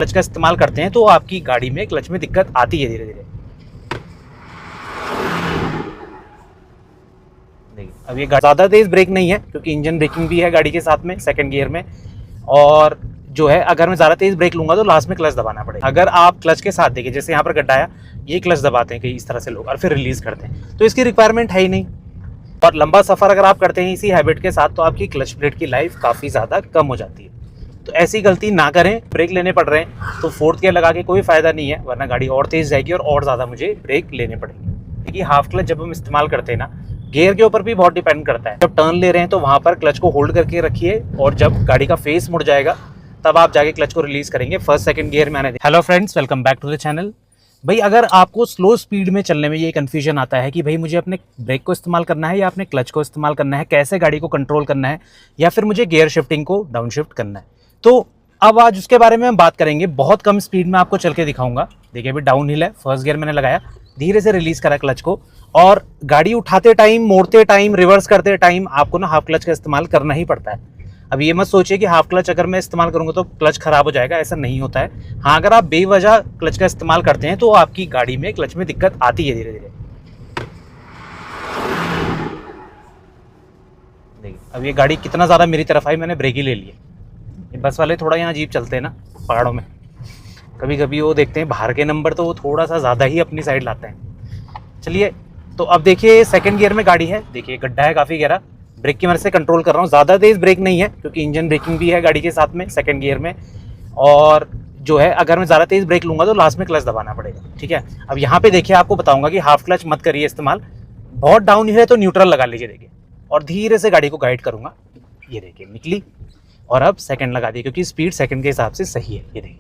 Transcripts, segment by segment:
Clutch का इस्तेमाल करते हैं तो आपकी गाड़ी में क्लच में दिक्कत आती है धीरे धीरे। देखिए अब ये ज़्यादा तेज ब्रेक नहीं है क्योंकि इंजन ब्रेकिंग भी है गाड़ी के साथ में सेकंड गियर में। और जो है अगर मैं ज़्यादा तेज ब्रेक लूंगा तो लास्ट में क्लच दबाना पड़ेगा। अगर आप क्लच के साथ देखिए जैसे यहाँ पर गड्ढा आया, ये क्लच दबाते हैं कई इस तरह से लोग और फिर रिलीज करते हैं, तो इसकी रिक्वायरमेंट है ही नहीं। और लंबा सफ़र अगर आप करते हैं इसी हैबिट के साथ तो आपकी क्लच प्लेट की लाइफ काफ़ी ज़्यादा कम हो जाती है। तो ऐसी गलती ना करें। ब्रेक लेने पड़ रहे हैं तो फोर्थ गियर लगा के कोई फ़ायदा नहीं है, वरना गाड़ी और तेज़ जाएगी और ज़्यादा मुझे ब्रेक लेने पड़ेंगे। देखिए हाफ क्लच जब हम इस्तेमाल करते हैं ना, गियर के ऊपर भी बहुत डिपेंड करता है। जब टर्न ले रहे हैं तो वहाँ पर क्लच को होल्ड करके रखिए और जब गाड़ी का फेस मुड़ जाएगा तब आप जाके क्लच को रिलीज करेंगे, फर्स्ट सेकंड गियर में आने दें। Hello friends, welcome back to the channel. भाई अगर आपको स्लो स्पीड में चलने में ये कन्फ्यूजन आता है कि भाई मुझे अपने ब्रेक को इस्तेमाल करना है या अपने क्लच को इस्तेमाल करना है, कैसे गाड़ी को कंट्रोल करना है, या फिर मुझे गियर शिफ्टिंग को डाउन शिफ्ट करना है, तो अब आज उसके बारे में हम बात करेंगे। बहुत कम स्पीड में आपको चल के दिखाऊंगा। देखिए अभी डाउन हिल है, फर्स्ट गियर मैंने लगाया, धीरे से रिलीज करा क्लच को, और गाड़ी उठाते टाइम, मोड़ते टाइम, रिवर्स करते टाइम आपको ना हाफ क्लच का इस्तेमाल करना ही पड़ता है। अब ये मत सोचिए कि हाफ क्लच अगर मैं इस्तेमाल करूंगा तो क्लच खराब हो जाएगा, ऐसा नहीं होता है। हाँ, अगर आप बेवजह क्लच का इस्तेमाल करते हैं तो आपकी गाड़ी में क्लच में दिक्कत आती है धीरे धीरे। देखिए अब ये गाड़ी कितना ज़्यादा मेरी तरफ आई, मैंने ब्रेक ही ले लिए। ये बस वाले थोड़ा यहाँ अजीब चलते हैं ना पहाड़ों में, कभी कभी वो देखते हैं बाहर के नंबर तो वो थोड़ा सा ज़्यादा ही अपनी साइड लाते हैं। चलिए तो अब देखिए सेकंड गियर में गाड़ी है, देखिए गड्ढा है काफ़ी गहरा, ब्रेक की मदद से कंट्रोल कर रहा हूँ। ज़्यादा तेज़ ब्रेक नहीं है क्योंकि इंजन ब्रेकिंग भी है गाड़ी के साथ में सेकंड गियर में। और जो है अगर मैं ज़्यादा तेज़ ब्रेक लूँगा तो लास्ट में क्लच दबाना पड़ेगा, ठीक है। अब यहाँ पे देखिए आपको बताऊँगा कि हाफ क्लच मत करिए इस्तेमाल। बहुत डाउन है तो न्यूट्रल लगा लीजिए, देखिए, और धीरे से गाड़ी को गाइड करूँगा। ये देखिए निकली, और अब सेकंड लगा दी क्योंकि स्पीड सेकंड के हिसाब से सही है। ये देखिए,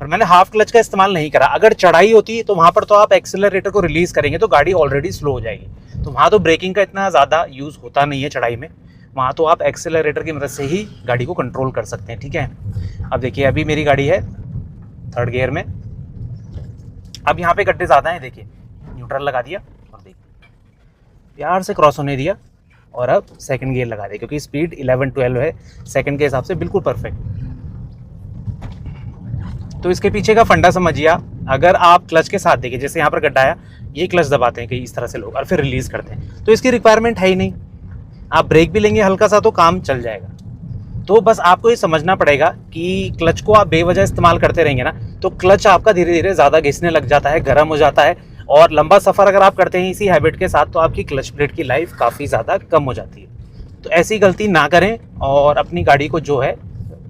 और मैंने हाफ क्लच का इस्तेमाल नहीं करा। अगर चढ़ाई होती तो वहाँ पर तो आप एक्सेलरेटर को रिलीज करेंगे तो गाड़ी ऑलरेडी स्लो हो जाएगी, तो वहाँ तो ब्रेकिंग का इतना ज़्यादा यूज़ होता नहीं है चढ़ाई में। वहाँ तो आप एक्सेलरेटर की मदद से ही गाड़ी को कंट्रोल कर सकते हैं, ठीक है। अब देखिए अभी मेरी गाड़ी है थर्ड गियर में। अब यहाँ पे गड्ढे ज़्यादा हैं, देखिए न्यूट्रल लगा दिया और देखिए प्यार से क्रॉस होने दिया, और अब सेकंड गियर लगा दिया क्योंकि स्पीड 11-12 है सेकंड के हिसाब से, बिल्कुल परफेक्ट। तो इसके पीछे का फंडा समझिए आप। अगर आप क्लच के साथ देखिए जैसे यहाँ पर गड्ढा आया, ये क्लच दबाते हैं कई इस तरह से लोग और फिर रिलीज करते हैं, तो इसकी रिक्वायरमेंट है ही नहीं। आप ब्रेक भी लेंगे हल्का सा तो काम चल जाएगा। तो बस आपको ये समझना पड़ेगा कि क्लच को आप बेवजह इस्तेमाल करते रहेंगे ना तो क्लच आपका धीरे धीरे ज़्यादा घिसने लग जाता है, गर्म हो जाता है, और लंबा सफ़र अगर आप करते हैं इसी हैबिट के साथ तो आपकी क्लच प्लेट की लाइफ काफ़ी ज़्यादा कम हो जाती है। तो ऐसी गलती ना करें और अपनी गाड़ी को जो है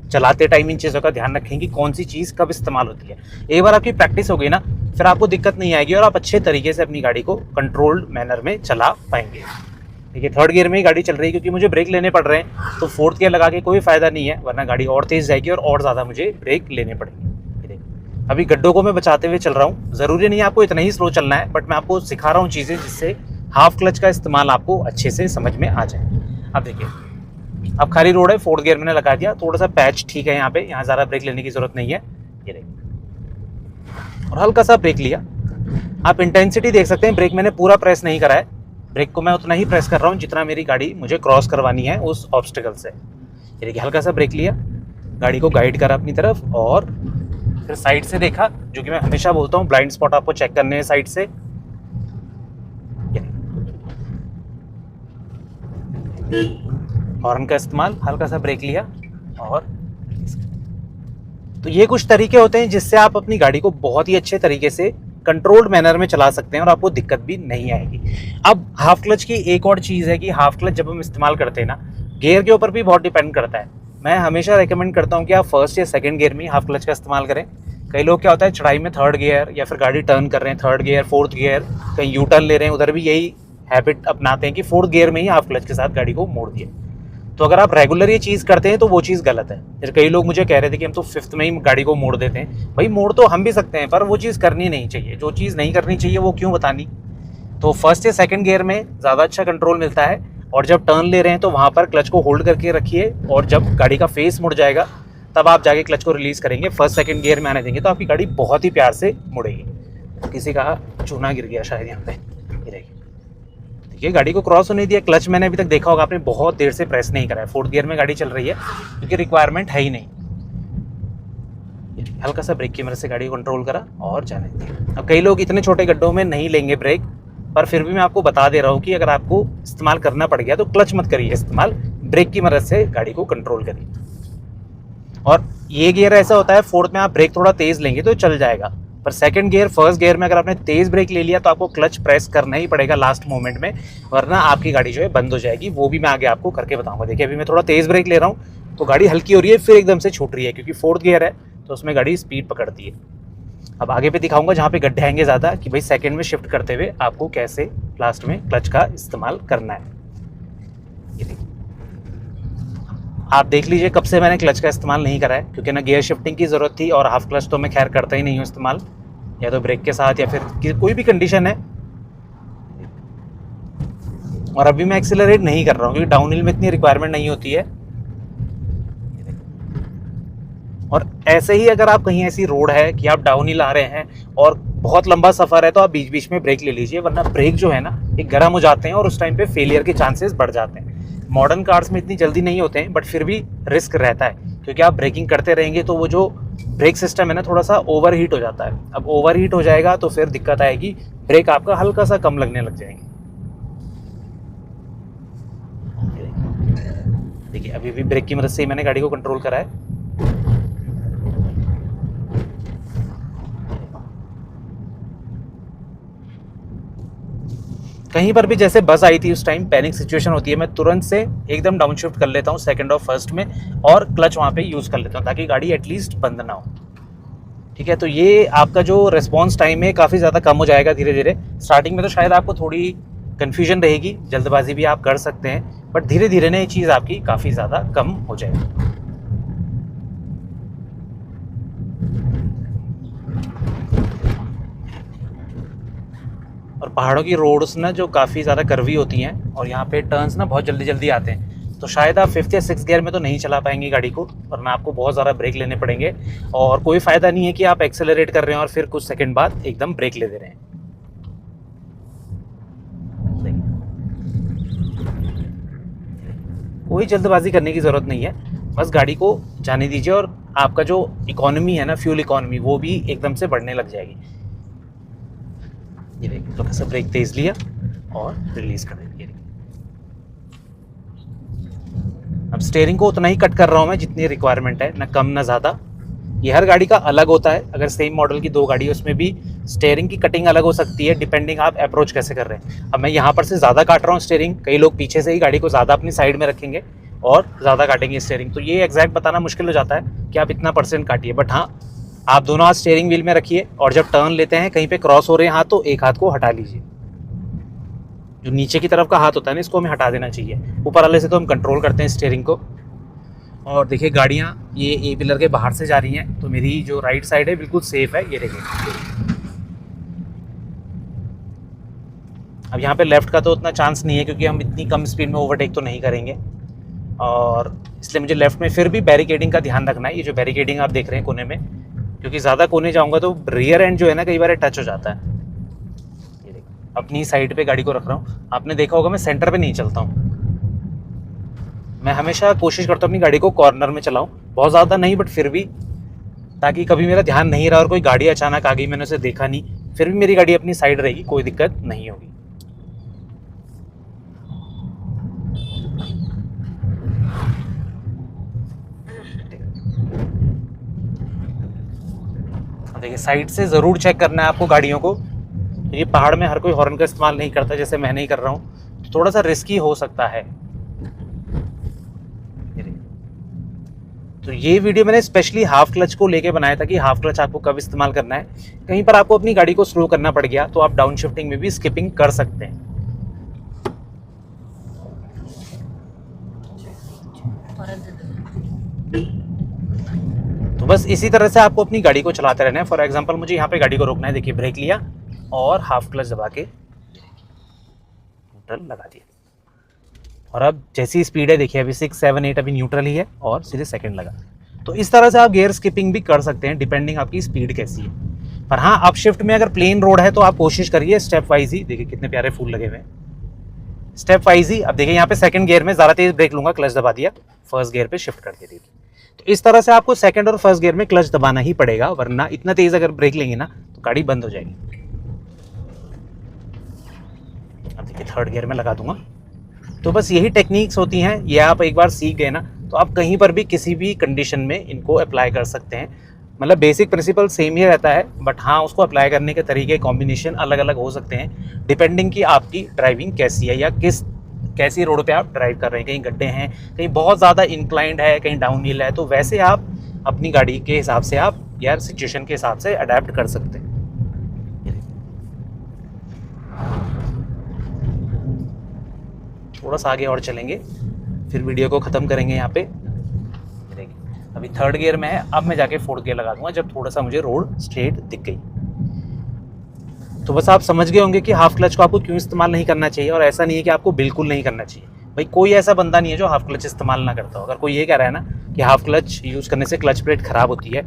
चलाते टाइम इन चीज़ों का ध्यान रखें कि कौन सी चीज़ कब इस्तेमाल होती है। एक बार आपकी प्रैक्टिस हो गई ना, फिर आपको दिक्कत नहीं आएगी और आप अच्छे तरीके से अपनी गाड़ी को कंट्रोल्ड मैनर में चला पाएंगे। देखिए थर्ड गियर में ही गाड़ी चल रही है क्योंकि मुझे ब्रेक लेने पड़ रहे हैं, तो फोर्थ गियर लगा के कोई फ़ायदा नहीं है, वरना गाड़ी और तेज़ जाएगी और ज़्यादा मुझे ब्रेक लेने पड़ेंगे। अभी गड्ढों को मैं बचाते हुए चल रहा हूँ। ज़रूरी नहीं है आपको इतना ही स्लो चलना है, बट मैं आपको सिखा रहा हूँ चीज़ें जिससे हाफ क्लच का इस्तेमाल आपको अच्छे से समझ में आ जाए। अब देखिए अब खाली रोड है, फोर्थ गियर मैंने लगा दिया, थोड़ा सा पैच ठीक है यहाँ पे, यहाँ ज़्यादा ब्रेक लेने की ज़रूरत नहीं है। ये देखिए, और हल्का सा ब्रेक लिया। आप इंटेंसिटी देख सकते हैं, ब्रेक मैंने पूरा प्रेस नहीं करा है, ब्रेक को मैं उतना ही प्रेस कर रहा हूँ जितना मेरी गाड़ी मुझे क्रॉस करवानी है उस ऑब्स्टिकल से। ये देखिए हल्का सा ब्रेक लिया, गाड़ी को गाइड करा अपनी तरफ, और फिर साइड से देखा, जो कि मैं हमेशा बोलता हूँ ब्लाइंड स्पॉट आपको चेक करने हैं साइड से। हॉर्न का इस्तेमाल, हल्का सा ब्रेक लिया, और तो ये कुछ तरीके होते हैं जिससे आप अपनी गाड़ी को बहुत ही अच्छे तरीके से कंट्रोल्ड मैनर में चला सकते हैं और आपको दिक्कत भी नहीं आएगी। अब हाफ क्लच की एक और चीज़ है कि हाफ क्लच जब हम इस्तेमाल करते हैं ना, गियर के ऊपर भी बहुत डिपेंड करता है। मैं हमेशा रेकमेंड करता हूँ कि आप फर्स्ट या सेकंड गियर में हाफ क्लच का इस्तेमाल करें। कई लोग क्या होता है चढ़ाई में थर्ड गियर, या फिर गाड़ी टर्न कर रहे हैं थर्ड गियर, फोर्थ गियर, कहीं यू टर्न ले रहे हैं, उधर भी यही हैबिट अपनाते हैं कि फोर्थ गियर में ही हाफ क्लच के साथ गाड़ी को मोड़ दिए। तो अगर आप रेगुलर ये चीज़ करते हैं तो वो चीज़ गलत है। जैसे कई लोग मुझे कह रहे थे कि हम तो फिफ्थ में ही गाड़ी को मोड़ देते हैं। भाई मोड़ तो हम भी सकते हैं, पर वो चीज़ करनी नहीं चाहिए। जो चीज़ नहीं करनी चाहिए वो क्यों बतानी। तो फर्स्ट या सेकंड गियर में ज़्यादा अच्छा कंट्रोल मिलता है, और जब टर्न ले रहे हैं तो वहाँ पर क्लच को होल्ड करके रखिए, और जब गाड़ी का फेस मुड़ जाएगा तब आप जाके क्लच को रिलीज़ करेंगे, फर्स्ट सेकंड गियर में आने देंगे तो आपकी गाड़ी बहुत ही प्यार से मुड़ेगी। किसी का चूना गिर गया शायद यहाँ पे, ये देखिए। देखिए गाड़ी को क्रॉस होने दिया। क्लच मैंने अभी तक देखा होगा आपने बहुत देर से प्रेस नहीं करा है। फोर्थ गियर में गाड़ी चल रही है क्योंकि रिक्वायरमेंट है ही नहीं। हल्का सा ब्रेक की मदद से गाड़ी को कंट्रोल करा और जाने दिया। अब कई लोग इतने छोटे गड्ढों में नहीं लेंगे ब्रेक, पर फिर भी मैं आपको बता दे रहा हूँ कि अगर आपको इस्तेमाल करना पड़ गया तो क्लच मत करिए इस्तेमाल, ब्रेक की मदद से गाड़ी को कंट्रोल करिए। और ये गियर ऐसा होता है, फोर्थ में आप ब्रेक थोड़ा तेज लेंगे तो चल जाएगा, पर सेकंड गियर फर्स्ट गियर में अगर आपने तेज ब्रेक ले लिया तो आपको क्लच प्रेस करना ही पड़ेगा लास्ट मोमेंट में, वरना आपकी गाड़ी जो है बंद हो जाएगी। वो भी मैं आगे आपको करके बताऊंगा। देखिए अभी मैं थोड़ा तेज ब्रेक ले रहा हूँ तो गाड़ी हल्की हो रही है, फिर एकदम से छूट रही है, क्योंकि फोर्थ गियर है तो उसमें गाड़ी स्पीड पकड़ती है। अब आगे पे दिखाऊंगा जहाँ पे गड्ढे आएंगे ज़्यादा, कि भाई सेकंड में शिफ्ट करते हुए आपको कैसे लास्ट में क्लच का इस्तेमाल करना है। ये देखिए, आप देख लीजिए कब से मैंने क्लच का इस्तेमाल नहीं करा है, क्योंकि ना गियर शिफ्टिंग की ज़रूरत थी, और हाफ क्लच तो मैं खैर करता ही नहीं हूँ इस्तेमाल, या तो ब्रेक के साथ या फिर कोई भी कंडीशन है। और अभी मैं एक्सेलरेट नहीं कर रहा हूँ क्योंकि डाउन हिल में इतनी रिक्वायरमेंट नहीं होती है। और ऐसे ही अगर आप कहीं ऐसी रोड है कि आप डाउन हिल आ रहे हैं और बहुत लंबा सफ़र है तो आप बीच बीच में ब्रेक ले लीजिए, वरना ब्रेक जो है ना ये गर्म हो जाते हैं और उस टाइम पे फेलियर के चांसेस बढ़ जाते हैं। मॉडर्न कार्स में इतनी जल्दी नहीं होते हैं, बट फिर भी रिस्क रहता है, क्योंकि आप ब्रेकिंग करते रहेंगे तो वो जो ब्रेक सिस्टम है ना थोड़ा सा ओवर हीट हो जाता है। अब ओवर हीट हो जाएगा तो फिर दिक्कत आएगी, ब्रेक आपका हल्का सा कम लगने लग जाएंगे। देखिए अभी भी ब्रेक की मदद से ही मैंने गाड़ी को कंट्रोल करा है। कहीं पर भी जैसे बस आई थी उस टाइम पैनिक सिचुएशन होती है, मैं तुरंत से एकदम डाउन शिफ्ट कर लेता हूँ सेकंड और फर्स्ट में, और क्लच वहाँ पे यूज़ कर लेता हूँ ताकि गाड़ी एटलीस्ट बंद ना हो। ठीक है, तो ये आपका जो रिस्पॉन्स टाइम है काफ़ी ज़्यादा कम हो जाएगा धीरे धीरे। स्टार्टिंग में तो शायद आपको थोड़ी कन्फ्यूजन रहेगी, जल्दबाजी भी आप कर सकते हैं, बट धीरे धीरे ना ये चीज़ आपकी काफ़ी ज़्यादा कम हो जाएगी। और पहाड़ों की रोड्स ना जो काफ़ी ज़्यादा कर्वी होती हैं, और यहाँ पे टर्न्स ना बहुत जल्दी जल्दी आते हैं, तो शायद आप फिफ्थ या सिक्स गियर में तो नहीं चला पाएंगे गाड़ी को, वरना आपको बहुत ज़्यादा ब्रेक लेने पड़ेंगे। और कोई फ़ायदा नहीं है कि आप एक्सेलरेट कर रहे हैं और फिर कुछ सेकंड बाद एकदम ब्रेक ले दे रहे हैं। कोई जल्दबाजी करने की ज़रूरत नहीं है, बस गाड़ी को जाने दीजिए, और आपका जो इकोनॉमी है ना, फ्यूल इकोनॉमी, वो भी एकदम से बढ़ने लग जाएगी। ये देखिए तो कैसे ब्रेक तेज लिया और रिलीज कर दिया। अब स्टीयरिंग को उतना ही कट कर रहा हूँ मैं जितनी रिक्वायरमेंट है, ना कम ना ज़्यादा। ये हर गाड़ी का अलग होता है, अगर सेम मॉडल की दो गाड़ी है उसमें भी स्टीयरिंग की कटिंग अलग हो सकती है, डिपेंडिंग आप अप्रोच कैसे कर रहे हैं। अब मैं यहाँ पर से ज़्यादा काट रहा हूँ स्टीयरिंग, कई लोग पीछे से ही गाड़ी को ज़्यादा अपनी साइड में रखेंगे और ज़्यादा काटेंगे स्टीयरिंग, तो ये एग्जैक्ट बताना मुश्किल हो जाता है कि आप इतना परसेंट काटिए। बट हाँ, आप दोनों हाथ स्टीयरिंग व्हील में रखिए, और जब टर्न लेते हैं कहीं पे क्रॉस हो रहे हैं हाथ, तो एक हाथ को हटा लीजिए। जो नीचे की तरफ का हाथ होता है ना, इसको हमें हटा देना चाहिए। ऊपर वाले से तो हम कंट्रोल करते हैं स्टीयरिंग को। और देखिए गाड़ियाँ ये ए पिलर के बाहर से जा रही हैं, तो मेरी जो राइट साइड है बिल्कुल सेफ है। ये देखिए अब यहाँ पे लेफ़्ट का तो उतना चांस नहीं है, क्योंकि हम इतनी कम स्पीड में ओवरटेक तो नहीं करेंगे, और इसलिए मुझे लेफ़्ट में फिर भी बैरिकेडिंग का ध्यान रखना है। ये जो बैरिकेडिंग आप देख रहे हैं कोने में, क्योंकि ज़्यादा कोने जाऊँगा तो रियर एंड जो है ना कई बार टच हो जाता है। ये देखो अपनी साइड पे गाड़ी को रख रहा हूँ। आपने देखा होगा मैं सेंटर पे नहीं चलता हूँ, मैं हमेशा कोशिश करता हूँ अपनी गाड़ी को कॉर्नर में चलाऊँ, बहुत ज़्यादा नहीं बट फिर भी, ताकि कभी मेरा ध्यान नहीं रहा और कोई गाड़ी अचानक आ गई, मैंने उसे देखा नहीं, फिर भी मेरी गाड़ी अपनी साइड रहेगी, कोई दिक्कत नहीं होगी। देखिए साइड से ज़रूर चेक करना है आपको गाड़ियों को, क्योंकि पहाड़ में हर कोई हॉर्न का इस्तेमाल नहीं करता, जैसे मैं नहीं कर रहा हूँ, तो थोड़ा सा रिस्की हो सकता है। तो ये वीडियो मैंने स्पेशली हाफ क्लच को लेके बनाया था कि हाफ क्लच आपको कब इस्तेमाल करना है। कहीं पर आपको अपनी गाड़ी को स्लो करना पड़ गया तो आप डाउन शिफ्टिंग में भी स्किपिंग कर सकते हैं। तो बस इसी तरह से आपको अपनी गाड़ी को चलाते रहना है। फॉर एग्जांपल मुझे यहाँ पे गाड़ी को रोकना है, देखिए ब्रेक लिया और हाफ क्लच दबा के न्यूट्रल लगा दिया, और अब जैसी स्पीड है देखिए अभी 6, 7, 8 अभी न्यूट्रल ही है और सीधे सेकंड लगा। तो इस तरह से आप गियर स्किपिंग भी कर सकते हैं, डिपेंडिंग आपकी स्पीड कैसी है। पर हाँ, आप शिफ्ट में अगर प्लेन रोड है तो आप कोशिश करिए स्टेप वाइज ही। देखिए कितने प्यारे फूल लगे हुए हैं, स्टेप वाइज ही। अब देखिए यहाँ पे सेकंड गियर में ज़्यादा तेज ब्रेक लूंगा, क्लच दबा दिया, फर्स्ट गियर पे शिफ्ट कर दिया। तो तो इस तरह से आपको सेकंड और फर्स्ट गियर में क्लच दबाना ही पड़ेगा, वरना इतना तेज अगर ब्रेक लेंगे ना तो गाड़ी बंद हो जाएगी। अब देखिए थर्ड गियर में लगा दूंगा। तो बस यही टेक्निक्स होती हैं, ये आप एक बार सीख गए ना तो आप कहीं पर भी किसी भी कंडीशन में इनको अप्लाई कर सकते हैं। मतलब बेसिक प्रिंसिपल सेम ही रहता है, बट हाँ उसको अप्लाई करने के तरीके कॉम्बिनेशन अलग अलग हो सकते हैं डिपेंडिंग कि आपकी ड्राइविंग कैसी है या कैसी रोड पे आप ड्राइव कर रहे हैं। कहीं गड्ढे हैं, कहीं बहुत ज़्यादा इंक्लाइंड है, कहीं डाउन हिल है, तो वैसे आप अपनी गाड़ी के हिसाब से आप यार सिचुएशन के हिसाब से अडेप्ट कर सकते हैं। थोड़ा सा आगे और चलेंगे फिर वीडियो को ख़त्म करेंगे। यहाँ पे देखिए अभी थर्ड गियर में है, अब मैं जाके फोर्थ गियर लगा दूंगा जब थोड़ा सा मुझे रोड स्ट्रेट दिख गई। तो बस आप समझ गए होंगे कि हाफ क्लच को आपको क्यों इस्तेमाल नहीं करना चाहिए, और ऐसा नहीं है कि आपको बिल्कुल नहीं करना चाहिए। भाई कोई ऐसा बंदा नहीं है जो हाफ क्लच इस्तेमाल ना करता हो। अगर कोई ये कह रहा है ना कि हाफ क्लच यूज़ करने से क्लच प्लेट ख़राब होती है,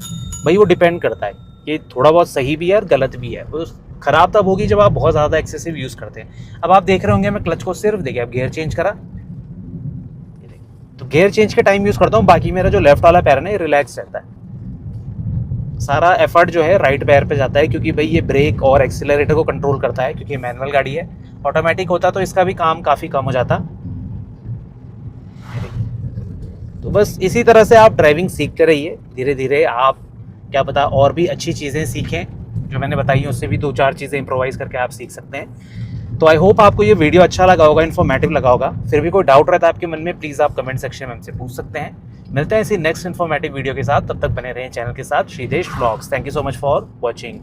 भाई वो डिपेंड करता है कि थोड़ा बहुत सही भी है और गलत भी है। वो ख़राब तब होगी जब आप बहुत ज़्यादा एक्सेसिव यूज़ करते हैं। अब आप देख रहे होंगे मैं क्लच को सिर्फ देखिए अब गियर चेंज करा, तो गियर चेंज के टाइम यूज़ करता हूँ, बाकी मेरा जो लेफ्ट वाला पैर है ना ये रिलैक्स रहता है। सारा एफर्ट जो है राइट पैर पे जाता है, क्योंकि भाई ये ब्रेक और एक्सीलरेटर को कंट्रोल करता है। क्योंकि मैनुअल गाड़ी है, ऑटोमेटिक होता तो इसका भी काम काफ़ी कम हो जाता। तो बस इसी तरह से आप ड्राइविंग सीखते रहिए, धीरे धीरे आप क्या पता और भी अच्छी चीज़ें सीखें। जो मैंने बताई हैं उससे भी 2-4 चीज़ें इम्प्रोवाइज़ करके आप सीख सकते हैं। तो आई होप आपको ये वीडियो अच्छा लगा होगा, इन्फॉर्मेटिव लगा होगा। फिर भी कोई डाउट रहता है आपके मन में, प्लीज़ आप कमेंट सेक्शन में हमसे पूछ सकते हैं। मिलते हैं इसी नेक्स्ट इन्फॉर्मेटिव वीडियो के साथ, तब तक बने रहें चैनल के साथ। Shridesh vlogs. Thank you so much for watching.